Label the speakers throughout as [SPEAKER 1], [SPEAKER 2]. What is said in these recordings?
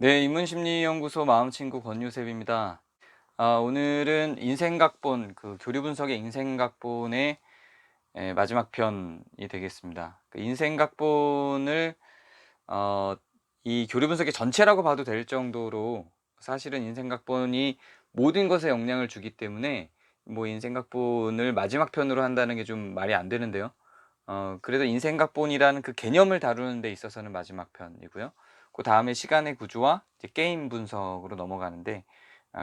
[SPEAKER 1] 네, 인문심리연구소 마음친구 권유셉입니다. 오늘은 인생각본, 교류분석의 인생각본의 마지막 편이 되겠습니다. 그 인생각본을 어, 이 교류분석의 전체라고 봐도 될 정도로 사실은 인생각본이 모든 것에 영향을 주기 때문에 뭐 인생각본을 마지막 편으로 한다는 게 좀 말이 안 되는데요. 그래도 인생각본이라는 그 개념을 다루는 데 있어서는 마지막 편이고요. 그 다음에 시간의 구조와 이제 게임 분석으로 넘어가는데,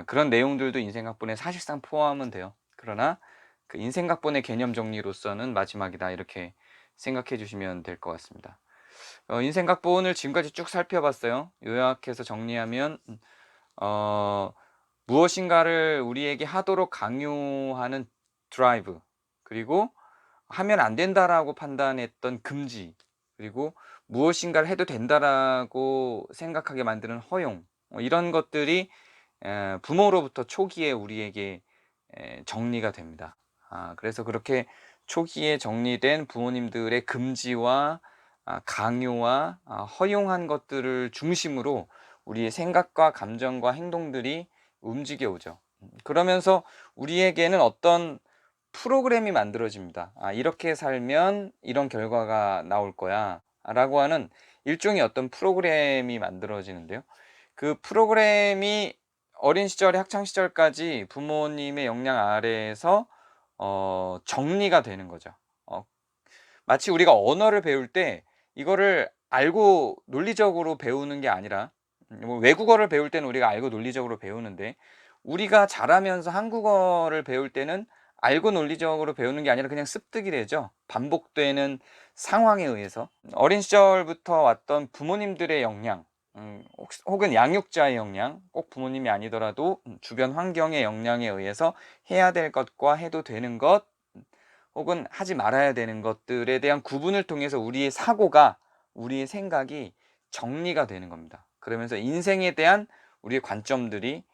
[SPEAKER 1] 그런 내용들도 인생각본에 사실상 포함은 돼요. 그러나 그 인생각본의 개념 정리로서는 마지막이다, 이렇게 생각해 주시면 될 것 같습니다. 인생각본을 지금까지 쭉 살펴봤어요. 요약해서 정리하면 어, 무엇인가를 우리에게 하도록 강요하는 드라이브, 그리고 하면 안 된다라고 판단했던 금지, 그리고 무엇인가를 해도 된다라고 생각하게 만드는 허용, 이런 것들이 부모로부터 초기에 우리에게 정리가 됩니다. 그래서 그렇게 초기에 정리된 부모님들의 금지와 강요와 허용한 것들을 중심으로 우리의 생각과 감정과 행동들이 움직여 오죠. 그러면서 우리에게는 어떤 프로그램이 만들어집니다. 이렇게 살면 이런 결과가 나올 거야 라고 하는 일종의 어떤 프로그램이 만들어지는데요. 그 프로그램이 어린 시절에 학창 시절까지 부모님의 영향 아래에서 정리가 되는 거죠. 어 마치 우리가 언어를 배울 때 이거를 알고 논리적으로 배우는 게 아니라, 뭐 외국어를 배울 때는 우리가 알고 논리적으로 배우는데, 우리가 자라면서 한국어를 배울 때는 알고 논리적으로 배우는 게 아니라 그냥 습득이 되죠. 반복되는 상황에 의해서. 어린 시절부터 왔던 부모님들의 영향, 혹은 양육자의 영향, 꼭 부모님이 아니더라도 주변 환경의 영향에 의해서 해야 될 것과 해도 되는 것, 혹은 하지 말아야 되는 것들에 대한 구분을 통해서 우리의 사고가, 우리의 생각이 정리가 되는 겁니다. 그러면서 인생에 대한 우리의 관점들이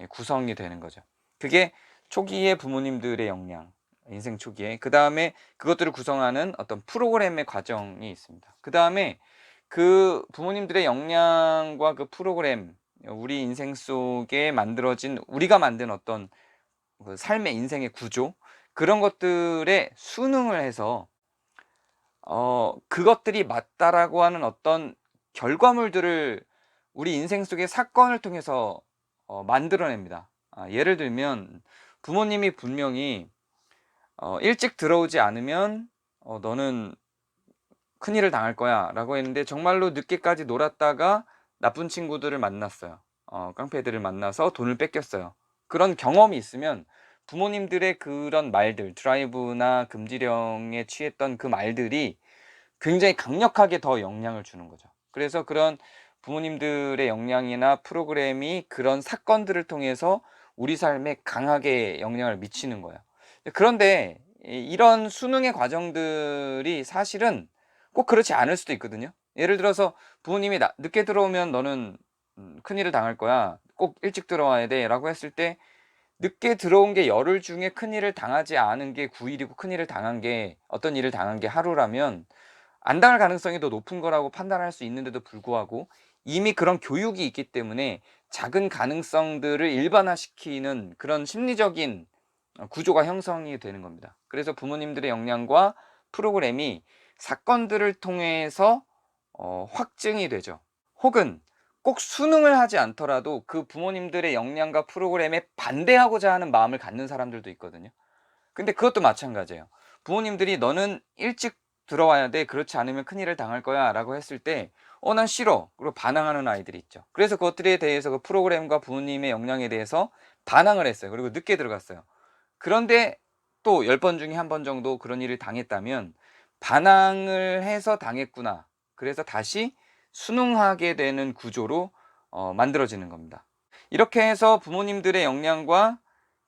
[SPEAKER 1] 구성이 되는 거죠. 그게 초기의 부모님들의 영향, 인생 초기에. 그 다음에 그것들을 구성하는 어떤 프로그램의 과정이 있습니다. 그 다음에 그 부모님들의 영향과 그 프로그램, 우리 인생 속에 만들어진, 우리가 만든 어떤 그 삶의 인생의 구조, 그런 것들에 순응을 해서 그것들이 맞다라고 하는 어떤 결과물들을 우리 인생 속의 사건을 통해서 만들어냅니다. 예를 들면 부모님이 분명히 일찍 들어오지 않으면 너는 큰일을 당할 거야 라고 했는데, 정말로 늦게까지 놀았다가 나쁜 친구들을 만났어요. 깡패들을 만나서 돈을 뺏겼어요. 그런 경험이 있으면 부모님들의 그런 말들, 드라이브나 금지령에 취했던 그 말들이 굉장히 강력하게 더 영향을 주는 거죠. 그래서 그런 부모님들의 영향이나 프로그램이 그런 사건들을 통해서 우리 삶에 강하게 영향을 미치는 거예요. 그런데 이런 수능의 과정들이 사실은 꼭 그렇지 않을 수도 있거든요. 예를 들어서 부모님이 늦게 들어오면 너는 큰일을 당할 거야, 꼭 일찍 들어와야 돼 라고 했을 때, 늦게 들어온 게 열흘 중에 큰일을 당하지 않은 게 9일이고, 큰일을 당한 게, 어떤 일을 당한 게 하루라면 안 당할 가능성이 더 높은 거라고 판단할 수 있는데도 불구하고, 이미 그런 교육이 있기 때문에 작은 가능성들을 일반화시키는 그런 심리적인 구조가 형성이 되는 겁니다. 그래서 부모님들의 영향과 프로그램이 사건들을 통해서 확증이 되죠. 혹은 꼭 수능을 하지 않더라도 그 부모님들의 영향과 프로그램에 반대하고자 하는 마음을 갖는 사람들도 있거든요. 근데 그것도 마찬가지예요. 부모님들이 "너는 일찍 들어와야 돼. 그렇지 않으면 큰일을 당할 거야." 라고 했을 때 난 싫어." 그리고 반항하는 아이들이 있죠. 그래서 그것들에 대해서, 그 프로그램과 부모님의 영향에 대해서 반항을 했어요. 그리고 늦게 들어갔어요. 그런데 또 10번 중에 1번 정도 그런 일을 당했다면 '반항을 해서 당했구나.' 그래서 다시 순응하게 되는 구조로 만들어지는 겁니다. 이렇게 해서 부모님들의 영향과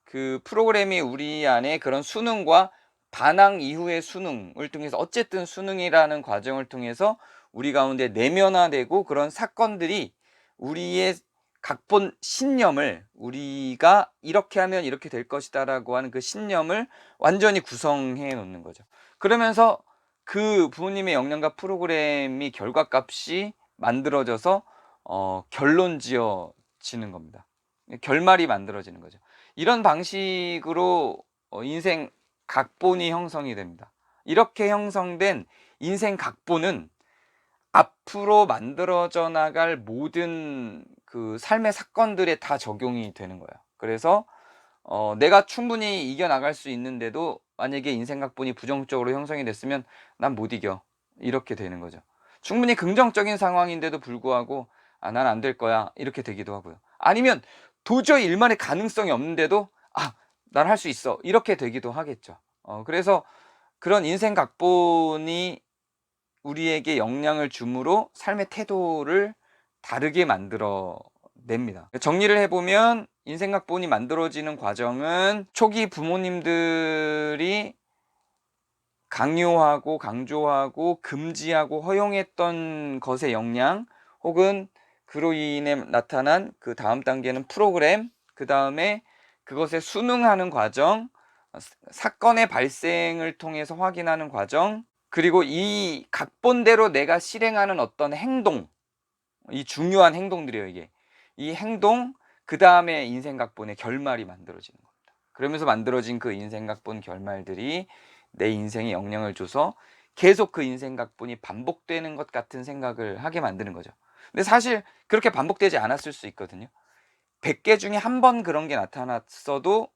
[SPEAKER 1] 그 프로그램이 우리 안에 그런 수능과 반항 이후의 수능을 통해서, 어쨌든 수능이라는 과정을 통해서 우리 가운데 내면화되고, 그런 사건들이 우리의 각본 신념을, 우리가 이렇게 하면 이렇게 될 것이다라고 하는 그 신념을 완전히 구성해 놓는 거죠. 그러면서 그 부모님의 영향과 프로그램이 결과값이 만들어져서 결론 지어지는 겁니다. 결말이 만들어지는 거죠. 이런 방식으로 인생 각본이 형성이 됩니다. 이렇게 형성된 인생 각본은 앞으로 만들어져 나갈 모든 그 삶의 사건들에 다 적용이 되는 거예요. 그래서 내가 충분히 이겨나갈 수 있는데도 만약에 인생 각본이 부정적으로 형성이 됐으면 '난 못 이겨.' 이렇게 되는 거죠. 충분히 긍정적인 상황인데도 불구하고 '아 난 안 될 거야.' 이렇게 되기도 하고요. 아니면 도저히 일만의 가능성이 없는데도 '아 난 할 수 있어.' 이렇게 되기도 하겠죠. 그래서 그런 인생 각본이 우리에게 영향을 주므로 삶의 태도를 다르게 만들어 냅니다. 정리를 해 보면 인생 각본이 만들어지는 과정은 초기 부모님들이 강요하고 강조하고 금지하고 허용했던 것의 영향, 혹은 그로 인해 나타난 그 다음 단계는 프로그램, 그다음에 그것에 순응하는 과정, 사건의 발생을 통해서 확인하는 과정, 그리고 이 각본대로 내가 실행하는 어떤 행동, 이 중요한 행동들이에요 이게. 이 행동, 그다음에 인생 각본의 결말이 만들어지는 겁니다. 그러면서 만들어진 그 인생 각본 결말들이 내 인생에 영향을 줘서 계속 그 인생 각본이 반복되는 것 같은 생각을 하게 만드는 거죠. 근데 사실 그렇게 반복되지 않았을 수 있거든요. 100개 중에 한 번 그런 게 나타났어도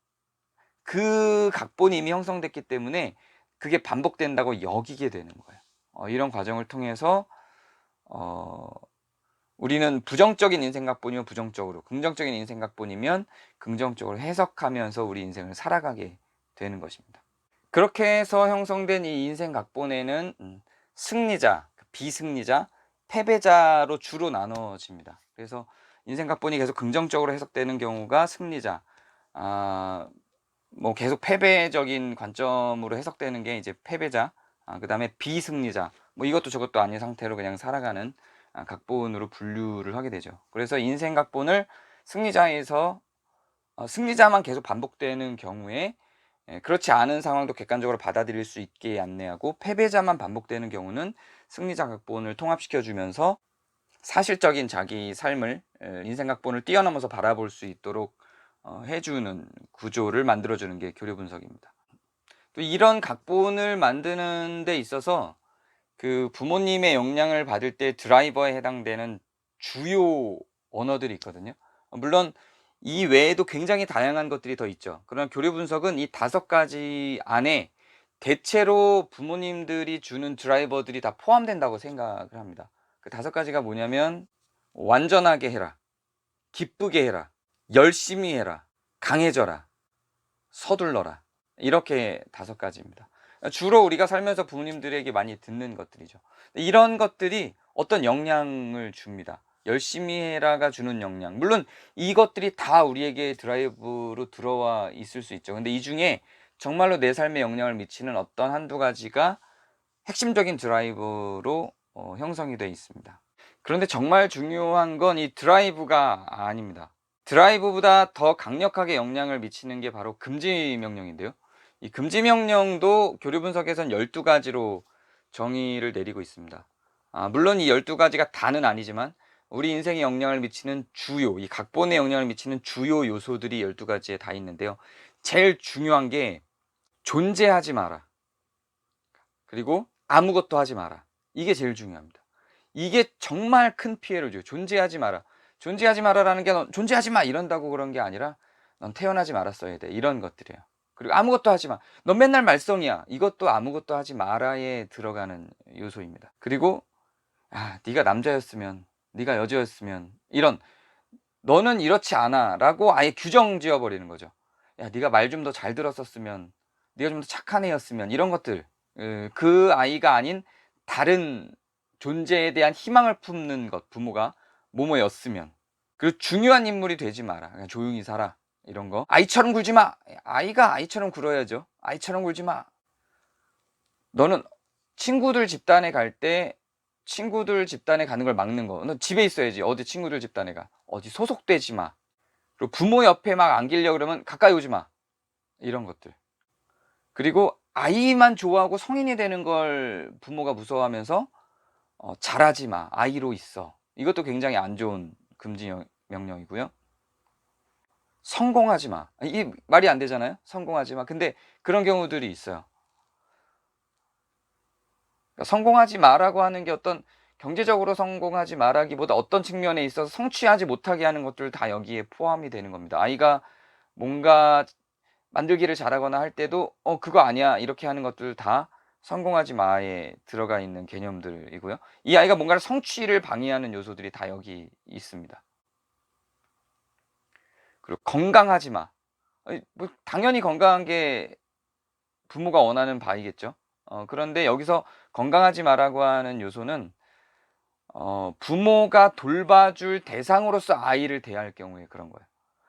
[SPEAKER 1] 그 각본이 이미 형성됐기 때문에 그게 반복된다고 여기게 되는 거예요. 이런 과정을 통해서 어 우리는 부정적인 인생 각본이면 부정적으로, 긍정적인 인생 각본이면 긍정적으로 해석하면서 우리 인생을 살아가게 되는 것입니다. 그렇게 해서 형성된 이 인생 각본에는 승리자, 비승리자, 패배자로 주로 나눠집니다. 그래서 인생 각본이 계속 긍정적으로 해석되는 경우가 승리자, 아 뭐 계속 패배적인 관점으로 해석되는 게 이제 패배자, 그다음에 비승리자, 뭐 이것도 저것도 아닌 상태로 그냥 살아가는 각본으로 분류를 하게 되죠. 그래서 인생 각본을 승리자에서 승리자만 계속 반복되는 경우에, 그렇지 않은 상황도 객관적으로 받아들일 수 있게 안내하고, 패배자만 반복되는 경우는 승리자 각본을 통합시켜 주면서 사실적인 자기 삶을, 인생 각본을 뛰어넘어서 바라볼 수 있도록 해 주는 구조를 만들어 주는 게 교류 분석입니다. 또 이런 각본을 만드는 데 있어서 그 부모님의 영향을 받을 때 드라이버에 해당되는 주요 언어들이 있거든요. 물론 이 외에도 굉장히 다양한 것들이 더 있죠. 그러나 교류 분석은 이 5가지 안에 대체로 부모님들이 주는 드라이버들이 다 포함된다고 생각을 합니다. 그 5가지가 뭐냐면 완전하게 해라, 기쁘게 해라, 열심히 해라, 강해져라, 서둘러라. 이렇게 5가지입니다. 주로 우리가 살면서 부모님들에게 많이 듣는 것들이죠. 이런 것들이 어떤 영향을 줍니다. 열심히 해라가 주는 영향. 물론 이것들이 다 우리에게 드라이브로 들어와 있을 수 있죠. 근데 이 중에 정말로 내 삶에 영향을 미치는 어떤 한두 가지가 핵심적인 드라이브로 형성이 되어 있습니다. 그런데 정말 중요한 건 이 드라이브가 아닙니다. 드라이브보다 더 강력하게 영향을 미치는 게 바로 금지 명령인데요. 이 금지 명령도 교류 분석에선 12가지로 정의를 내리고 있습니다. 물론 이 12가지가 다는 아니지만 우리 인생에 영향을 미치는 주요, 이 각본에 영향을 미치는 주요 요소들이 12가지에 다 있는데요. 제일 중요한 게 존재하지 마라, 그리고 아무것도 하지 마라. 이게 제일 중요합니다. 이게 정말 큰 피해를 줘요. 존재하지 마라. 존재하지 마라라는 게 넌 존재하지 마 이런다고 그런 게 아니라 넌 태어나지 말았어야 돼. 이런 것들이에요. 그리고 아무것도 하지 마. 넌 맨날 말썽이야. 이것도 아무것도 하지 마라에 들어가는 요소입니다. 그리고 네가 남자였으면, 네가 여자였으면, 이런 너는 이렇지 않아라고 아예 규정 지어 버리는 거죠. 야, 네가 말 좀 더 잘 들었었으면, 네가 좀 더 착한 애였으면, 이런 것들. 그 아이가 아닌 다른 존재에 대한 희망을 품는 것, 부모가 뭐뭐였으면. 그리고 중요한 인물이 되지 마라. 그냥 조용히 살아. 이런 거. 아이처럼 굴지 마. 아이가 아이처럼 굴어야죠. 아이처럼 굴지 마. 너는 친구들 집단에 갈 때 친구들 집단에 가는 걸 막는 거. 너 집에 있어야지. 어디 친구들 집단에 가. 어디 소속되지 마. 그리고 부모 옆에 막 안기려고 그러면 가까이 오지 마. 이런 것들. 그리고 아이만 좋아하고 성인이 되는 걸 부모가 무서워하면서 잘하지 마. 아이로 있어. 이것도 굉장히 안 좋은 금지 명령이고요. 성공하지 마. 이게 말이 안 되잖아요. 성공하지 마. 근데 그런 경우들이 있어요. 그러니까 성공하지 마라고 하는 게 어떤 경제적으로 성공하지 마라기보다 어떤 측면에 있어서 성취하지 못하게 하는 것들 다 여기에 포함이 되는 겁니다. 아이가 뭔가 만들기를 잘하거나 할 때도 그거 아니야." 이렇게 하는 것들 다 성공하지 마에 들어가 있는 개념들이고요. 이 아이가 뭔가를 성취를 방해하는 요소들이 다 여기 있습니다. 그리고 "건강하지 마." 뭐 당연히 건강한 게 부모가 원하는 바이겠죠. 그런데 여기서 건강하지 마라고 하는 요소는 부모가 돌봐줄 대상으로서 아이를 대할 경우에 그런 거예요.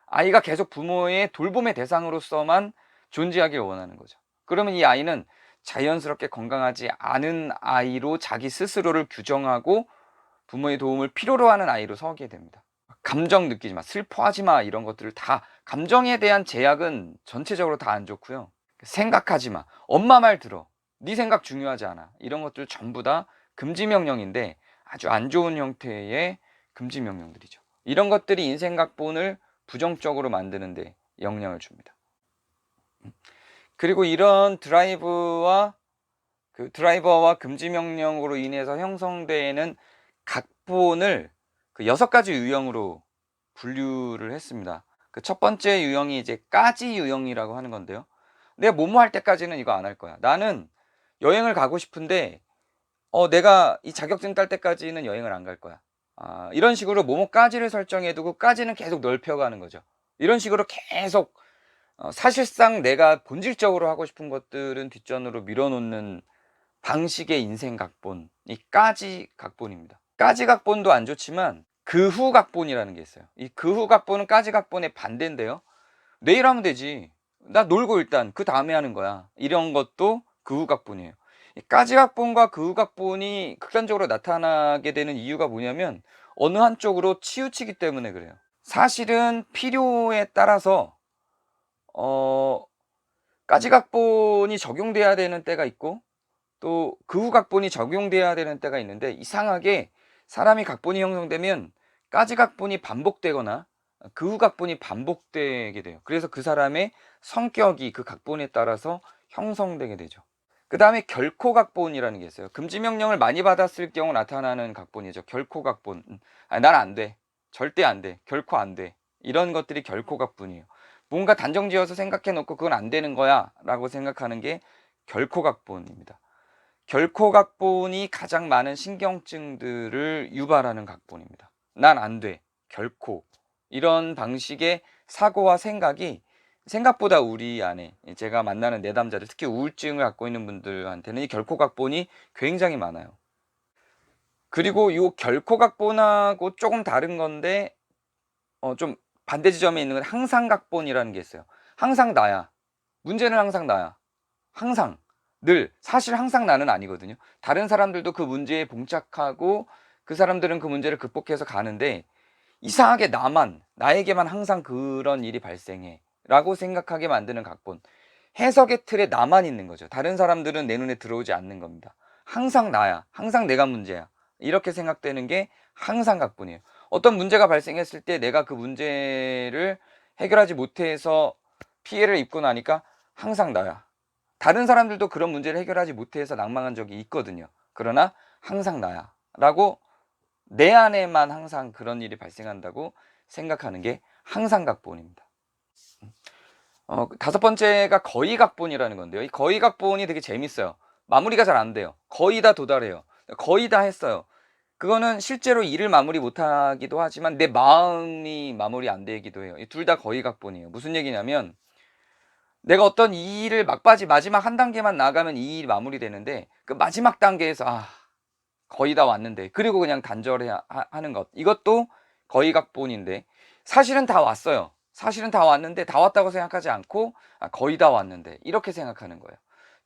[SPEAKER 1] 아이가 계속 부모의 돌봄의 대상으로서만 존재하길 원하는 거죠. 그러면 이 아이는 자연스럽게 건강하지 않은 아이로 자기 스스로를 규정하고 부모의 도움을 필요로 하는 아이로 서게 됩니다. 감정 느끼지 마, 슬퍼하지 마 이런 것들을 다 감정에 대한 제약은 전체적으로 다 안 좋고요. 생각하지 마, 엄마 말 들어, 네 생각 중요하지 않아 이런 것들 전부 다 금지 명령인데 아주 안 좋은 형태의 금지 명령들이죠. 이런 것들이 인생 각본을 부정적으로 만드는 데 영향을 줍니다. 그리고 이런 드라이버와 금지 명령으로 인해서 형성되는 각본을 그 6가지 유형으로 분류를 했습니다. 그 첫 번째 유형이 이제 까지 유형이라고 하는 건데요. 내가 뭐뭐 할 때까지는 이거 안 할 거야. 나는 여행을 가고 싶은데 내가 이 자격증 딸 때까지는 여행을 안 갈 거야. 이런 식으로 뭐뭐까지를 설정해 두고 까지는 계속 넓혀 가는 거죠. 이런 식으로 계속 사실상 내가 본질적으로 하고 싶은 것들은 뒷전으로 밀어 놓는 방식의 인생 각본, 이 까지 각본입니다. 까지 각본도 안 좋지만 그 후 각본이라는 게 있어요. 이 그 후 각본은 까지 각본의 반대인데요. '내일 하면 되지. 나 놀고 일단 그다음에 하는 거야.' 이런 것도 그 후 각본이에요. 이 까지 각본과 그 후 각본이 극단적으로 나타나게 되는 이유가 뭐냐면 어느 한쪽으로 치우치기 때문에 그래요. 사실은 필요에 따라서 어 까지 각본이 적용돼야 되는 때가 있고 또 그 후 각본이 적용돼야 되는 때가 있는데 이상하게 사람이 각본이 형성되면 까지 각본이 반복되거나 그 후 각본이 반복되게 돼요. 그래서 그 사람의 성격이 그 각본에 따라서 형성되게 되죠. 그다음에 결코 각본이라는 게 있어요. 금지 명령을 많이 받았을 경우 나타나는 각본이죠. 결코 각본. 난 안 돼. 절대 안 돼. 결코 안 돼." 이런 것들이 결코 각본이에요. 뭔가 단정지어서 생각해 놓고 '그건 안 되는 거야.'라고 생각하는 게 결코 각본입니다. 결코 각본이 가장 많은 신경증들을 유발하는 각본입니다. '난 안 돼. 결코.' 이런 방식의 사고와 생각이 생각보다 우리 안에 제가 만나는 내담자들 특히 우울증을 갖고 있는 분들한테는 이 결코 각본이 굉장히 많아요. 그리고 요 결코 각본하고 쪼금 다른 건데 좀 반대 지점에 있는 건 항상 각본이라는 게 있어요. 항상 나야. 문제는 항상 나야. 항상. 늘. 사실 항상 나는 아니거든요. 다른 사람들도 그 문제에 봉착하고 그 사람들은 그 문제를 극복해서 가는데 이상하게 나에게만 항상 그런 일이 발생해.'라고 생각하게 만드는 각본. 해석의 틀에 나만 있는 거죠. 다른 사람들은 내 눈에 들어오지 않는 겁니다. '항상 나야. 항상 내가 문제야.' 이렇게 생각되는 게 항상 각본이에요. 어떤 문제가 발생했을 때 내가 그 문제를 해결하지 못해서 피해를 입고 나니까 '항상 나야.' 다른 사람들도 그런 문제를 해결하지 못해서 낙망한 적이 있거든요. 그러나 '항상 나야.'라고 내 안에만 항상 그런 일이 발생한다고 생각하는 게 항상 각본입니다. 다섯 번째가 거의 각본이라는 건데요. 이 거의 각본이 되게 재밌어요. 마무리가 잘 안 돼요. 거의 다 도달해요. 거의 다 했어요. 그거는 실제로 일을 마무리 못 하기도 하지만 내 마음이 마무리 안 되기도 해요. 이 둘 다 거의 각본이에요. 무슨 얘기냐면 내가 어떤 이 일을 막바지 마지막 한 단계만 나가면 이 일이 마무리되는데 그 마지막 단계에서 '아 거의 다 왔는데.' 그리고 그냥 단절해야 하는 것. 이것도 거의 각본인데 사실은 다 왔어요. 사실은 다 왔는데 다 왔다고 생각하지 않고 '아 거의 다 왔는데.' 이렇게 생각하는 거예요.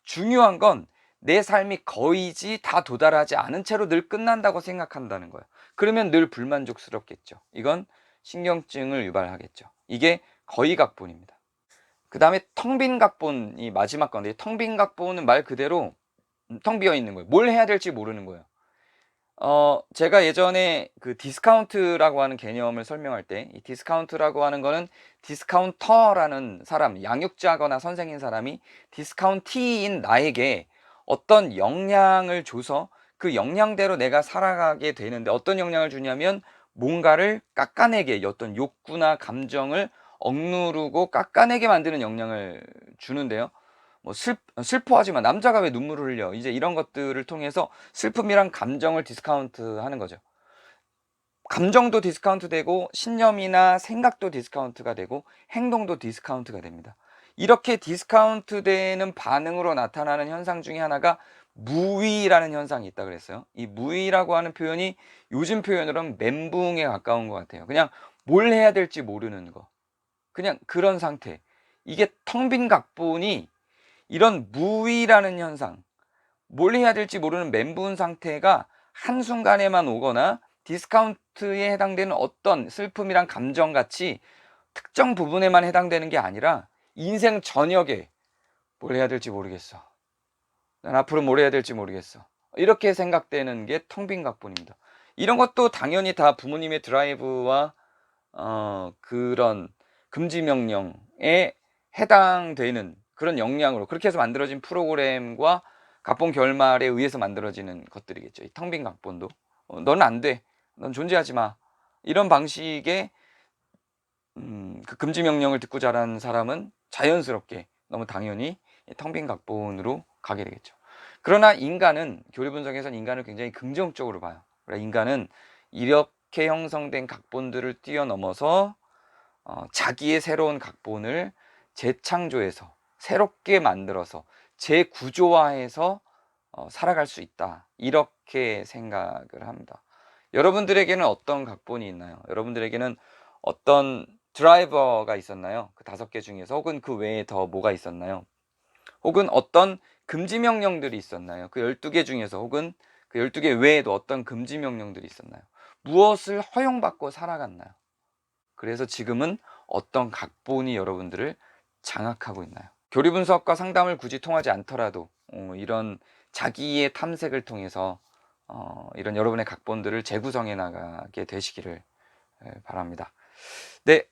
[SPEAKER 1] 중요한 건 내 삶이 거의지 다 도달하지 않은 채로 늘 끝난다고 생각한다는 거예요. 그러면 늘 불만족스럽겠죠. 이건 신경증을 유발하겠죠. 이게 거의 각본입니다. 그다음에 텅 빈 각본이 마지막 건데 텅 빈 각본은 말 그대로 텅 비어 있는 거예요. 뭘 해야 될지 모르는 거예요. 제가 예전에 그 디스카운트라고 하는 개념을 설명할 때 이 디스카운트라고 하는 거는 디스카운터라는 사람, 양육자거나 선생인 사람이 디스카운티인 나에게 어떤 역량을 줘서 그 역량대로 내가 살아가게 되는데, 어떤 역량을 주냐면 뭔가를 깎아내게, 어떤 욕구나 감정을 억누르고 깎아내게 만드는 역량을 주는데요. 뭐 슬퍼하지 마. 남자가 왜 눈물을 흘려. 이제 이런 것들을 통해서 슬픔이란 감정을 디스카운트하는 거죠. 감정도 디스카운트 되고 신념이나 생각도 디스카운트가 되고 행동도 디스카운트가 됩니다. 이렇게 디스카운트 되는 반응으로 나타나는 현상 중에 하나가 무위라는 현상이 있다 그랬어요. 이 무위라고 하는 표현이 요즘 표현으로는 멘붕에 가까운 것 같아요. 그냥 뭘 해야 될지 모르는 거. 그냥 그런 상태. 이게 텅 빈 각본이, 이런 무위라는 현상, 뭘 해야 될지 모르는 멘붕 상태가 한순간에만 오거나 디스카운트에 해당되는 어떤 슬픔이란 감정같이 특정 부분에만 해당되는 게 아니라 인생 전역에 뭘 해야 될지 모르겠어. 난 앞으로 뭘 해야 될지 모르겠어. 이렇게 생각되는 게 텅 빈 각본입니다. 이런 것도 당연히 다 부모님의 드라이브와 그런 금지 명령에 해당되는 그런 역량으로 그렇게 해서 만들어진 프로그램과 각본 결말에 의해서 만들어지는 것들이겠죠. 이 텅 빈 각본도 "넌 안 돼. 넌 존재하지 마." 이런 방식의 그 금지 명령을 듣고 자란 사람은 자연스럽게 너무 당연히 텅 빈 각본으로 가게 되겠죠. 그러나 인간은, 교리 분석에서는 인간을 굉장히 긍정적으로 봐요. 그러니까 인간은 이렇게 형성된 각본들을 뛰어넘어서 자기의 새로운 각본을 재창조해서 새롭게 만들어서 재구조화해서 살아갈 수 있다. 이렇게 생각을 합니다. 여러분들에게는 어떤 각본이 있나요? 여러분들에게는 어떤 드라이버가 있었나요? 그 5개 중에서, 혹은 그 외에 더 뭐가 있었나요? 혹은 어떤 금지 명령들이 있었나요? 그 12개 중에서, 혹은 그 12개 외에도 어떤 금지 명령들이 있었나요? 무엇을 허용받고 살아갔나요? 그래서 지금은 어떤 각본이 여러분들을 장악하고 있나요? 교리 분석과 상담을 굳이 통하지 않더라도 이런 자기의 탐색을 통해서 이런 여러분의 각본들을 재구성해 나가게 되시기를 바랍니다. 네,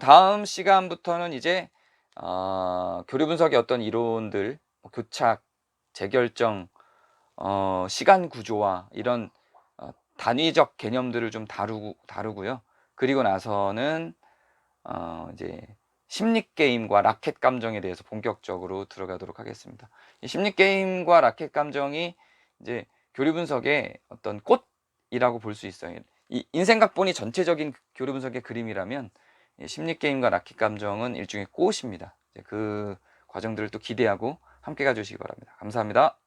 [SPEAKER 1] 다음 시간부터는 이제 교리 분석의 어떤 이론들, 교착, 재결정, 시간 구조와 이런 단위적 개념들을 좀 다루고요. 그리고 나서는 이제 심리 게임과 라켓 감정에 대해서 본격적으로 들어가도록 하겠습니다. 이 심리 게임과 라켓 감정이 이제 교리 분석의 어떤 꽃이라고 볼 수 있어요. 이 인생 각본이 전체적인 교리 분석의 그림이라면, 이 심리 게임과 라켓 감정은 일종의 꽃입니다. 이제 그 과정들을 또 기대하고 함께 가주시기 바랍니다. 감사합니다.